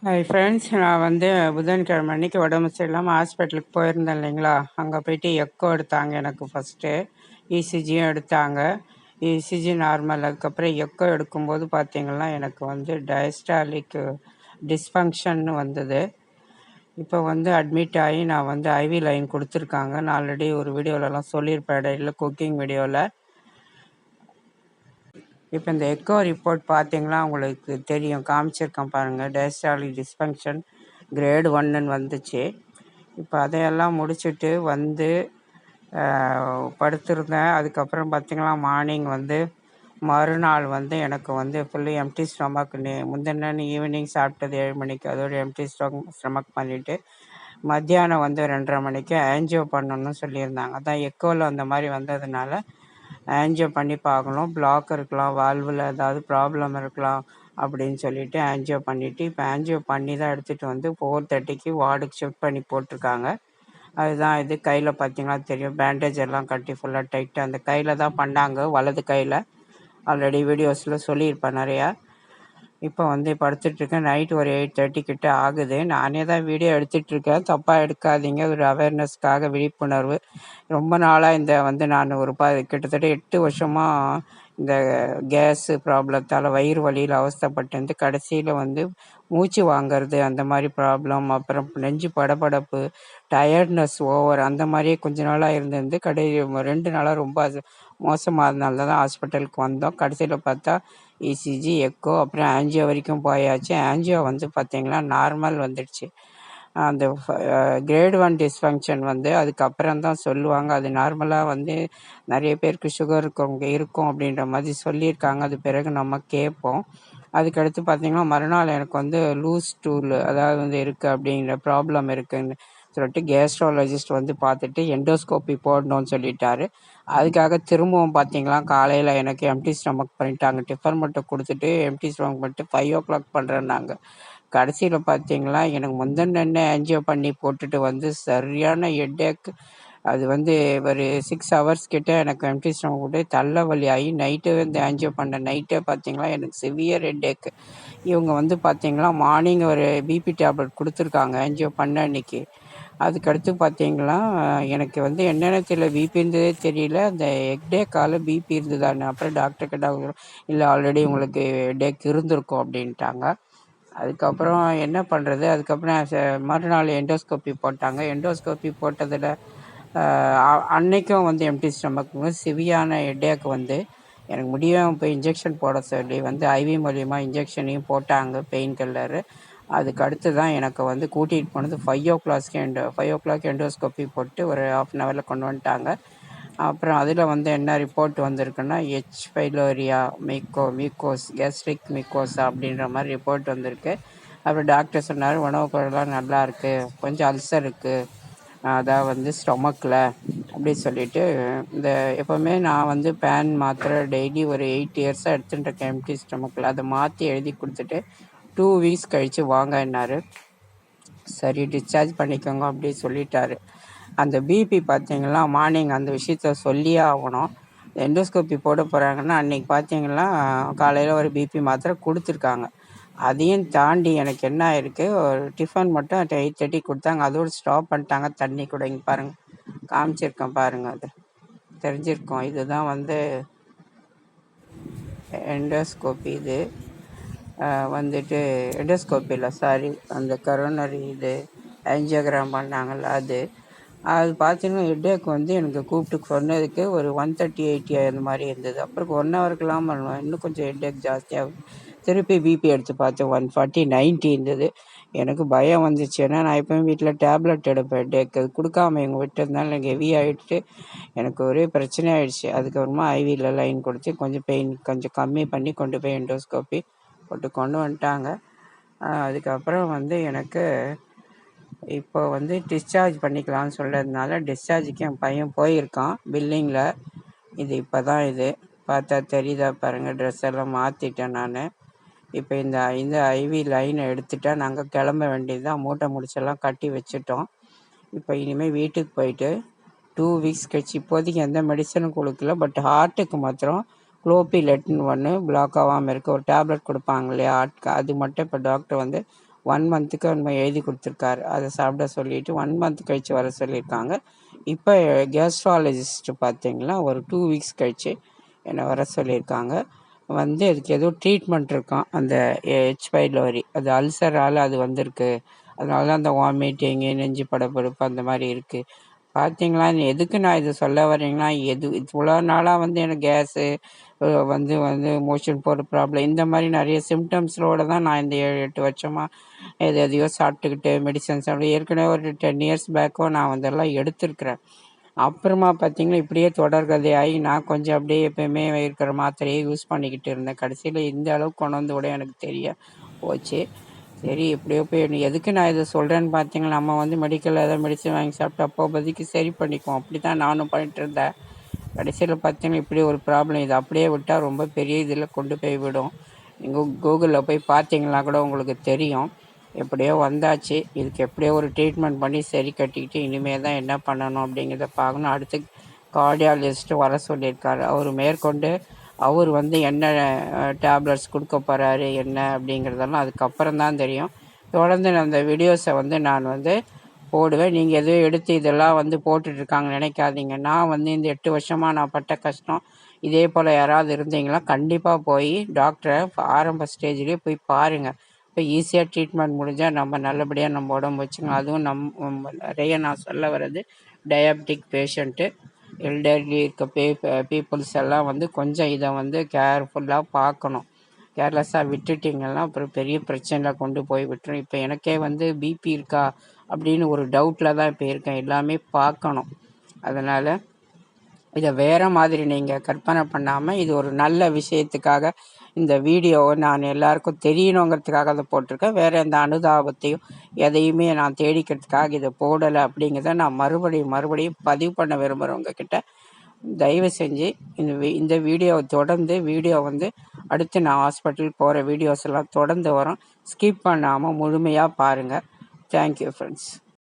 Hi friends, நான் புதன்கிழமை அன்னைக்கு உடம்பு சரியில்லாமல் ஹாஸ்பிட்டலுக்கு போயிருந்தேன் இல்லைங்களா. அங்கே போயிட்டு எக்கோ எடுத்தாங்க. எனக்கு ஃபஸ்ட்டு இசிஜியும் எடுத்தாங்க. ECG normal. அதுக்கப்புறம் எக்கோ எடுக்கும்போது பார்த்திங்கன்னா எனக்கு டயஸ்டாலிக் டிஸ்ஃபங்க்ஷன் வந்தது. இப்போ அட்மிட் ஆகி நான் ஐவி லைன் கொடுத்துருக்காங்க. நான் ஆல்ரெடி ஒரு வீடியோலலாம் சொல்லியிருப்பேன், இடையில குக்கிங் வீடியோவில். இப்போ இந்த எக்கோ ரிப்போர்ட் பார்த்தீங்கன்னா உங்களுக்கு தெரியும், காமிச்சிருக்கேன் பாருங்கள். டயஸ்டாலிக் டிஸ்ஃபங்க்ஷன் கிரேட் 1ன்னு வந்துச்சு. இப்போ அதையெல்லாம் முடிச்சுட்டு படுத்திருந்தேன். அதுக்கப்புறம் பார்த்திங்கன்னா மார்னிங் மறுநாள் எனக்கு ஃபுல்லி எம்டி ஸ்டொமக். முந்தின ஈவினிங் சாப்பிட்டது 7 மணிக்கு, அதோட எம்டி ஸ்டொமக் பண்ணிவிட்டு மத்தியானம் 2:30 மணிக்கு ஆன்ஜியோ பண்ணணும்னு சொல்லியிருந்தாங்க. அதான் எக்கோவில் அந்த மாதிரி வந்ததுனால ஆன்ஜியோ பண்ணி பார்க்கணும். பிளாக் இருக்கலாம், வால்வில் ஏதாவது ப்ராப்ளம் இருக்கலாம் அப்படின்னு சொல்லிட்டு ஆன்ஜியோ பண்ணிவிட்டு, இப்போ ஆன்ஜியோ பண்ணி தான் எடுத்துகிட்டு 4:30க்கு வார்டுக்கு ஷிஃப்ட் பண்ணி போட்டிருக்காங்க. அதுதான் இது. கையில் பார்த்தீங்கன்னா தெரியும், பேண்டேஜ் எல்லாம் கட்டி ஃபுல்லாக டைட்டாக அந்த கையில் தான் பண்ணாங்க, வலது கையில். ஆல்ரெடி வீடியோஸில் சொல்லியிருப்பேன் நிறையா. இப்போ படுத்துட்ருக்கேன். நைட்டு ஒரு 8:30 கிட்ட ஆகுது. நானே தான் வீடியோ எடுத்துகிட்ருக்கேன், தப்பாக எடுக்காதீங்க. ஒரு அவேர்னஸ்க்காக, விழிப்புணர்வு. ரொம்ப நாளாக நான் ஒரு கிட்டத்தட்ட 8 வருஷமாக இந்த கேஸு ப்ராப்ளத்தால் வயிறு வலியில் அவஸ்தைப்பட்டு கடைசியில் மூச்சு வாங்கிறது அந்த மாதிரி ப்ராப்ளம், அப்புறம் நெஞ்சு படபடப்பு, டயர்ட்னஸ் ஓவர், அந்த மாதிரியே கொஞ்ச நாளாக இருந்து 2 நாளாக ரொம்ப மோசமாக இருந்தனால தான் ஹாஸ்பிட்டலுக்கு வந்தோம். கடைசியில் பார்த்தா இசிஜி, எக்கோ, அப்புறம் ஆன்ஜியோ வரைக்கும் போயாச்சு. ஆன்ஜியோ பார்த்திங்கன்னா நார்மல் வந்துடுச்சு. அந்த கிரேட் 1 டிஸ்ஃபங்க்ஷன் அதுக்கப்புறம் தான் சொல்லுவாங்க. அது நார்மலாக நிறைய பேருக்கு சுகர் இருக்கவங்க இருக்கும் அப்படின்ற மாதிரி சொல்லியிருக்காங்க. அது பிறகு நம்ம கேட்போம். அதுக்கடுத்து பார்த்திங்கன்னா மறுநாள் எனக்கு லூஸ் ஸ்டூல் அதாவது இருக்குது, அப்படிங்கிற ப்ராப்ளம் இருக்குதுன்னு சொல்லிட்டு கேஸ்ட்ராலஜிஸ்ட் பார்த்துட்டு எண்டோஸ்கோப்பி போடணும்னு சொல்லிட்டாரு. அதுக்காக திரும்பவும் பார்த்திங்கன்னா காலையில் எனக்கு எம்டி ஸ்டொமக் பண்ணிட்டாங்க. டிஃபன் மட்டும் கொடுத்துட்டு எம்டி ஸ்டொமக் பண்ணிட்டு 5 o'clock பண்ணுறேன்னாங்க. கடைசியில் பார்த்திங்களா எனக்கு முந்தின ஆன்ஜியோ பண்ணி போட்டுட்டு சரியான ஹெட்டேக். அது ஒரு 6 hours கிட்ட எனக்கு எம்டி ஸ்டொமக் விட்டு தலைவலி ஆகி நைட்டு ஆன்ஜியோ பண்ண நைட்டே பார்த்திங்களா எனக்கு சிவியர் ஹெட்டேக்கு. இவங்க பார்த்திங்களா மார்னிங் ஒரு பிபி டேப்லெட் கொடுத்துருக்காங்க ஆன்ஜியோ பண்ண அன்னைக்கு. அதுக்கடுத்து பார்த்திங்களா எனக்கு என்னென்ன தெரியல, பிபி இருந்ததே தெரியல. அந்த ஹெட்டேக்கால் பிபி இருந்ததான்னு அப்புறம் டாக்டர் கேட்டால் இல்லை, ஆல்ரெடி உங்களுக்கு ஹெட்டேக் இருந்திருக்கும் அப்படின்ட்டாங்க. அதுக்கப்புறம் என்ன பண்ணுறது, அதுக்கப்புறம் மறுநாள் எண்டோஸ்கோப்பி போட்டாங்க. எண்டோஸ்கோப்பி போட்டதில் அன்னைக்கும் எம்டி ஸ்டொமக் சிவியான ஹெட்டேக் எனக்கு முடியாமல் போய் இன்ஜெக்ஷன் போட சொல்லி ஐவி மூலிமா இன்ஜெக்ஷனையும் போட்டாங்க, பெயின் கில்லரு. அதுக்கு அடுத்து தான் எனக்கு கூட்டிகிட்டு போனது 5 o'clock எண்டோஸ்கோப்பி போட்டு ஒரு 1/2 hourல கொண்டு வந்துட்டாங்க. அப்புறம் அதில் என்ன ரிப்போர்ட் வந்திருக்குன்னா H. பைலோரியா மியூக்கோஸ் கேஸ்ட்ரிக் மியூக்கோஸா அப்படின்ற மாதிரி ரிப்போர்ட் வந்திருக்கு. அப்புறம் டாக்டர் சொன்னார், உணவு பொருள்லாம் நல்லா இருக்குது, கொஞ்சம் அல்சர் இருக்குது, அதான் ஸ்டொமக்கில் அப்படி சொல்லிவிட்டு. இந்த எப்போவுமே நான் பேன் மாத்திரை டெய்லி ஒரு 8 yearsஆக எடுத்துகிட்டு இருக்கேன் எம்டி ஸ்டொமக்கில். அதை மாற்றி எழுதி கொடுத்துட்டு 2 weeks கழித்து வாங்க என்னார். சரி, டிஸ்சார்ஜ் பண்ணிக்கோங்க அப்படி சொல்லிட்டாரு. அந்த பிபி பார்த்திங்கன்னா மார்னிங் அந்த விஷயத்த சொல்லியே ஆகணும். எண்டோஸ்கோப்பி போட போகிறாங்கன்னா அன்றைக்கி பார்த்திங்கன்னா காலையில் ஒரு பிபி மாத்திரை கொடுத்துருக்காங்க. அதையும் தாண்டி எனக்கு என்ன ஆயிருக்கு, ஒரு டிஃபன் மட்டும் 8:30 கொடுத்தாங்க, அதோடு ஸ்டாப் பண்ணிட்டாங்க. தண்ணி கூட இங்கே பாருங்கள், காமிச்சிருக்கேன் பாருங்கள், அது தெரிஞ்சிருக்கோம். இதுதான் எண்டோஸ்கோப்பி. இது எண்டோஸ்கோப்பியில் சாரி, அந்த கரோனரி இது ஆஞ்சியோகிராம் பண்ணாங்கள்ல அது பார்த்தீங்கன்னா ஹெட்டேக் எனக்கு கூப்பிட்டு சொன்னதுக்கு ஒரு 138 அந்த மாதிரி இருந்தது. அப்புறம் 1 hourக்கெல்லாம் இன்னும் கொஞ்சம் ஹெட்டேக் ஜாஸ்தியாகும். திருப்பி பிபி எடுத்து பார்த்தேன், 140/90 இருந்தது. எனக்கு பயம் வந்துச்சு. ஏன்னா நான் எப்போயும் வீட்டில் டேப்லெட் எடுப்பேன் ஹெட்டேக். அது கொடுக்காம இவங்க விட்டதுனால எனக்கு ஹெவி ஆகிடுச்சு. எனக்கு ஒரே பிரச்சனை ஆகிடுச்சு. அதுக்கப்புறமா ஐவியில் லைன் கொடுத்து கொஞ்சம் பெயின் கொஞ்சம் கம்மி பண்ணி கொண்டு போய் எண்டோஸ்கோப்பி போட்டு கொண்டு வந்துட்டாங்க. அதுக்கப்புறம் எனக்கு இப்போ டிஸ்சார்ஜ் பண்ணிக்கலாம்னு சொல்கிறதுனால டிஸ்சார்ஜுக்கு என் பையன் போயிருக்கான் பில்லிங்கில். இது இப்போ தான் இது பார்த்தா தெரியுதா பாருங்கள், ட்ரெஸ் எல்லாம் மாற்றிட்டேன் நான். இப்போ இந்த ஐவி லைனை எடுத்துட்டா நாங்கள் கிளம்ப வேண்டியது தான். மூட்டை முடிச்செல்லாம் கட்டி வச்சுட்டோம். இப்போ இனிமேல் வீட்டுக்கு போயிட்டு 2 weeks கழிச்சு, இப்போதைக்கு எந்த மெடிசனும் கொடுக்கல, பட் ஹார்ட்டுக்கு மாத்திரம் குளோபிலெட்னு ஒன்று பிளாக் ஆகாமல் இருக்க ஒரு டேப்லெட் கொடுப்பாங்க இல்லையா, அது மட்டும் இப்போ டாக்டர் 1 மந்த்துக்கு நம்ம எழுதி கொடுத்துருக்காரு. அதை சாப்பிட சொல்லிவிட்டு 1 மந்த் கழித்து வர சொல்லியிருக்காங்க. இப்போ கேஸ்ட்ராலஜிஸ்ட் பார்த்தீங்கன்னா ஒரு 2 வீக்ஸ் கழித்து என்னை வர சொல்லியிருக்காங்க. வந்து அதுக்கு ஏதோ ட்ரீட்மெண்ட் இருக்கான், அந்த H. பைலோரி, அது அல்சரால் அது வந்திருக்கு. அதனால தான் அந்த வாமிட்டிங்கு, நெஞ்சு படபடப்பு அந்த மாதிரி இருக்குது. பார்த்தீங்களா, எதுக்கு நான் இதை சொல்ல வரேங்கன்னா, இவ்வளோ நாளாக வந்து எனக்கு கேஸு வந்து வந்து மோஷன் போகிற ப்ராப்ளம் இந்த மாதிரி நிறைய சிம்டம்ஸோடு தான் நான் இந்த 7-8 வருஷமாக எதையோ சாப்பிட்டுக்கிட்டு மெடிசன்ஸ் சாப்பிட்டு ஏற்கனவே ஒரு 10 இயர்ஸ் பேக்கும் நான் வந்தெல்லாம் எடுத்திருக்கிறேன். அப்புறமா பார்த்தீங்கன்னா இப்படியே தொடர்கதையாகி நான் கொஞ்சம் அப்படியே எப்பயுமே இருக்கிற மாத்திரையே யூஸ் பண்ணிக்கிட்டு இருந்தேன். கடைசியில் இந்த அளவுக்கு கொண்டு வந்து கூட எனக்கு தெரிய போச்சு. சரி எப்படியோ போய் எதுக்கு நான் இதை சொல்கிறேன்னு பார்த்தீங்கன்னா, நம்ம வந்து மெடிக்கலில் ஏதாவது மெடிசன் வாங்கி சாப்பிட்டு அப்போதைக்கு சரி பண்ணிக்குவோம். அப்படி தான் நானும் பண்ணிட்டு இருந்தேன். கடைசியில் பார்த்தீங்கன்னா இப்படி ஒரு ப்ராப்ளம், இது அப்படியே விட்டால் ரொம்ப பெரிய இதில் கொண்டு போய் விடும். நீங்கள் கூகுளில் போய் பார்த்தீங்கன்னா கூட உங்களுக்கு தெரியும். எப்படியோ வந்தாச்சு. இதுக்கு எப்படியோ ஒரு ட்ரீட்மெண்ட் பண்ணி சரி கட்டிக்கிட்டு இனிமேல் தான் என்ன பண்ணணும் அப்படிங்கிறத பார்க்கணும். அடுத்து கார்டியாலஜிஸ்ட்டு வர சொல்லியிருக்காரு. அவர் மேற்கொண்டு அவர் வந்து என்ன டேப்லெட்ஸ் கொடுக்க போகிறாரு என்ன அப்படிங்கிறதெல்லாம் அதுக்கப்புறம் தான் தெரியும். தொடர்ந்து அந்த வீடியோஸை வந்து நான் வந்து போடுவேன். நீங்கள் எதுவும் எடுத்து இதெல்லாம் வந்து போட்டுட்ருக்காங்க நினைக்காதீங்க. நான் வந்து இந்த 8 வருஷமாக நான் பட்ட கஷ்டம் இதே போல் யாராவது இருந்தீங்களா கண்டிப்பாக போய் டாக்டரை ஆரம்ப ஸ்டேஜ்லேயே போய் பாருங்கள். இப்போ ஈஸியாக ட்ரீட்மெண்ட் முடிஞ்சால் நம்ம நல்லபடியாக நம்ம உடம்பு வச்சுக்கலாம். அதுவும் நிறைய நான் சொல்ல வர்றது டயபெட்டிக் பேஷண்ட்டு, எல்டர்லி இருக்க பீப்புள்ஸ் எல்லாம் வந்து கொஞ்சம் இதை வந்து கேர்ஃபுல்லாக பார்க்கணும். கேர்லெஸ்ஸாக விட்டுட்டிங்கன்னா அப்புறம் பெரிய பிரச்சனையில் கொண்டு போய் விட்டுரும். இப்போ எனக்கே வந்து பிபி இருக்கா அப்படின்னு ஒரு டவுட்டில் தான் இப்போ இருக்கேன். எல்லாமே பார்க்கணும். அதனால் இதை வேறு மாதிரி நீங்கள் கற்பனை பண்ணாமல் இது ஒரு நல்ல விஷயத்துக்காக இந்த வீடியோவை நான் எல்லாருக்கும் தெரியணுங்கிறதுக்காக அதை போட்டிருக்கேன். வேறு எந்த அனுதாபத்தையும் எதையுமே நான் தேடிக்கிறதுக்காக இதை போடலை அப்படிங்கிறத நான் மறுபடியும் பதிவு பண்ண விரும்புகிறவங்க கிட்ட தயவு செஞ்சு இந்த வீடியோவை தொடர்ந்து வந்து அடுத்து நான் ஹாஸ்பிட்டல் போகிற வீடியோஸ் எல்லாம் தொடர்ந்து வரும். ஸ்கிப் பண்ணாமல் முழுமையாக பாருங்கள். Thank you friends.